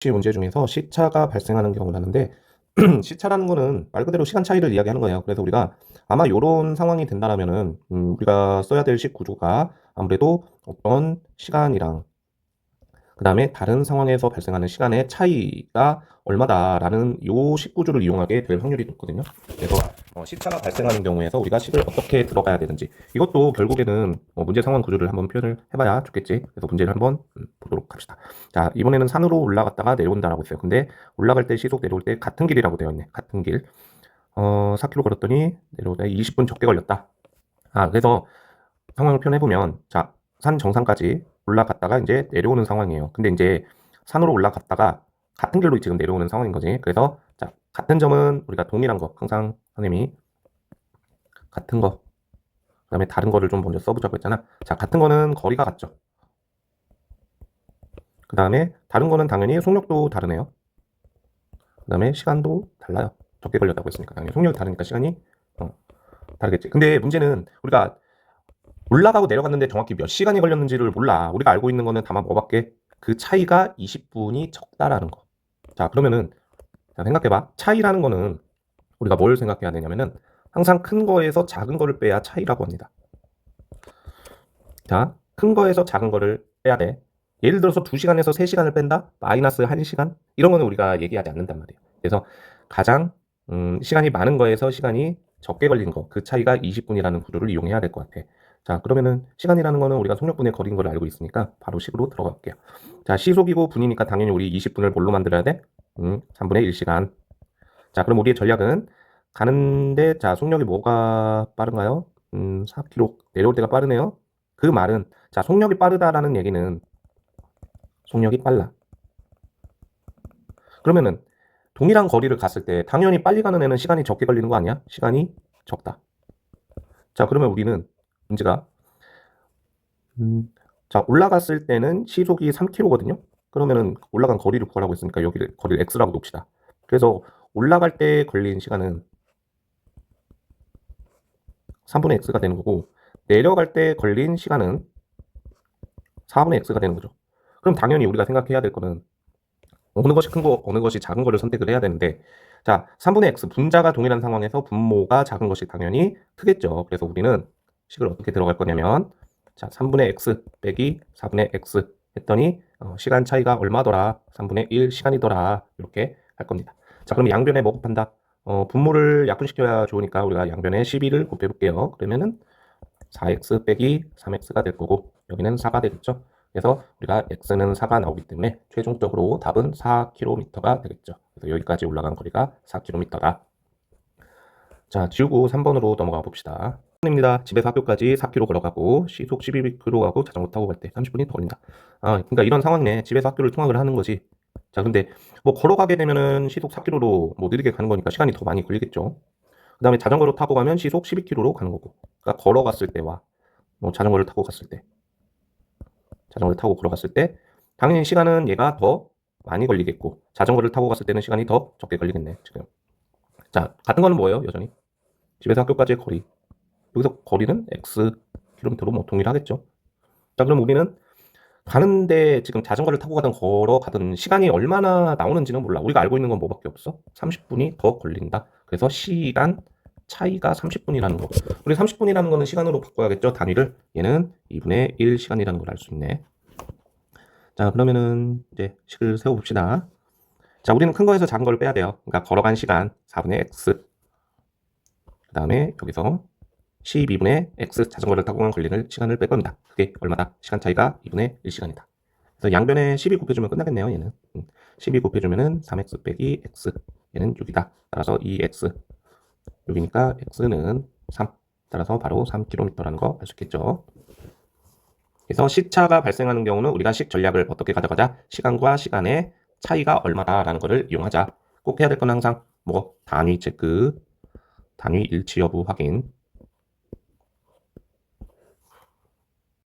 문제 중에서 시차가 발생하는 경우가 있는데 시차라는 거는 말 그대로 시간 차이를 이야기하는 거예요. 그래서 우리가 아마 요런 상황이 된다라면은 우리가 써야 될 식 구조가 아무래도 어떤 시간이랑 그다음에 다른 상황에서 발생하는 시간의 차이가 얼마다라는 요 식 구조를 이용하게 될 확률이 높거든요. 그래서 시차가 발생하는 경우에서 우리가 식을 어떻게 들어가야 되는지 이것도 결국에는 문제 상황 구조를 한번 표현을 해봐야 좋겠지. 그래서 문제를 한번 보도록 합시다. 자, 이번에는 산으로 올라갔다가 내려온다라고 했어요. 근데 올라갈 때 시속, 내려올 때 같은 길이라고 되어 있네. 같은 길. 4km 걸었더니 내려오다 20분 적게 걸렸다. 그래서 상황을 표현해보면, 자, 산 정상까지 올라갔다가 이제 내려오는 상황이에요. 근데 이제 산으로 올라갔다가 같은 길로 지금 내려오는 상황인 거지. 그래서 자, 같은 점은 우리가 동일한 거, 항상 선생님이 같은 거, 그 다음에 다른 거를 좀 먼저 써보자고 했잖아. 자, 같은 거는 거리가 같죠. 그 다음에 다른 거는 당연히 속력도 다르네요. 그 다음에 시간도 달라요. 적게 걸렸다고 했으니까 당연히 속력이 다르니까 시간이 다르겠지. 근데 문제는 우리가 올라가고 내려갔는데 정확히 몇 시간이 걸렸는지를 몰라. 우리가 알고 있는 거는 다만 뭐밖에 그 차이가 20분이 적다라는 거. 자, 그러면은 자, 생각해봐. 차이라는 거는 우리가 뭘 생각해야 되냐면은 항상 큰 거에서 작은 거를 빼야 차이라고 합니다. 자, 큰 거에서 작은 거를 빼야 돼. 예를 들어서 2시간에서 3시간을 뺀다? 마이너스 1시간? 이런 거는 우리가 얘기하지 않는단 말이에요. 그래서 가장 시간이 많은 거에서 시간이 적게 걸린 거, 그 차이가 20분이라는 구조를 이용해야 될 것 같아. 자, 그러면은 시간이라는 거는 우리가 속력분의 거리인 걸 알고 있으니까 바로 식으로 들어가 볼게요. 자, 시속이고 분이니까 당연히 우리 20분을 뭘로 만들어야 돼? 3분의 1시간. 자, 그럼 우리의 전략은 가는데, 자, 속력이 뭐가 빠른가요? 4km. 내려올 때가 빠르네요. 그 말은, 자, 속력이 빠르다라는 얘기는 속력이 빨라. 그러면은 동일한 거리를 갔을 때 당연히 빨리 가는 애는 시간이 적게 걸리는 거 아니야? 시간이 적다. 자, 그러면 우리는 문제가 자, 올라갔을 때는 시속이 3km거든요. 그러면은 올라간 거리를 구하라고 했으니까 여기를 거리를 x라고 놓읍시다. 그래서 올라갈 때 걸린 시간은 3분의 x가 되는 거고 내려갈 때 걸린 시간은 4분의 x가 되는 거죠. 그럼 당연히 우리가 생각해야 될 거는 어느 것이 큰 거, 어느 것이 작은 거를 선택을 해야 되는데, 자, 3분의 x, 분자가 동일한 상황에서 분모가 작은 것이 당연히 크겠죠. 그래서 우리는 식을 어떻게 들어갈 거냐면, 자, 3분의 x 빼기 4분의 x 했더니 시간 차이가 얼마더라? 3분의 1 시간이더라. 이렇게 할 겁니다. 자, 그럼 양변에 뭐 곱한다? 분모를 약분시켜야 좋으니까 우리가 양변에 12를 곱해볼게요. 그러면은 4x 빼기 3x가 될 거고, 여기는 4가 되겠죠. 그래서 우리가 x는 4가 나오기 때문에 최종적으로 답은 4km가 되겠죠. 그래서 여기까지 올라간 거리가 4km다. 자, 지우고 3번으로 넘어가 봅시다. 입니다. 집에서 학교까지 4km 걸어가고 시속 12km 가고 자전거 타고 갈 때 30분이 더 걸린다. 그러니까 이런 상황이네. 집에서 학교를 통학을 하는 거지. 자, 근데 뭐 걸어가게 되면은 시속 4km로 뭐 느리게 가는 거니까 시간이 더 많이 걸리겠죠. 그 다음에 자전거로 타고 가면 시속 12km로 가는 거고. 그러니까 걸어갔을 때와 뭐 자전거를 타고 갔을 때, 자전거를 타고 걸어갔을 때 당연히 시간은 얘가 더 많이 걸리겠고 자전거를 타고 갔을 때는 시간이 더 적게 걸리겠네 지금. 자, 같은 거는 뭐예요? 여전히 집에서 학교까지의 거리, 여기서 거리는 x 킬로미터로 뭐 동일하겠죠. 자, 그럼 우리는 가는데 지금 자전거를 타고 가든 걸어가든 시간이 얼마나 나오는지는 몰라. 우리가 알고 있는 건 뭐밖에 없어? 30분이 더 걸린다. 그래서 시간 차이가 30분이라는 거. 우리 30분이라는 거는 시간으로 바꿔야겠죠. 단위를. 얘는 2분의 1 시간이라는 걸 알 수 있네. 자, 그러면은 이제 식을 세워봅시다. 자, 우리는 큰 거에서 작은 거를 빼야 돼요. 그러니까 걸어간 시간 4분의 x. 그 다음에 여기서 12분의 x 자전거를 타고 간 걸리는 시간을 뺄 겁니다. 그게 얼마다? 시간 차이가 2분의 1시간이다. 그래서 양변에 12 곱해주면 끝나겠네요. 얘는 12 곱해주면은 3x 빼기 x, 얘는 6이다. 따라서 2x, 6이니까 x는 3. 따라서 바로 3km라는 거 알 수 있겠죠. 그래서 시차가 발생하는 경우는 우리가 식 전략을 어떻게 가져가자? 시간과 시간의 차이가 얼마다라는 것을 이용하자. 꼭 해야 될 건 항상 뭐 단위 체크, 단위 일치 여부 확인,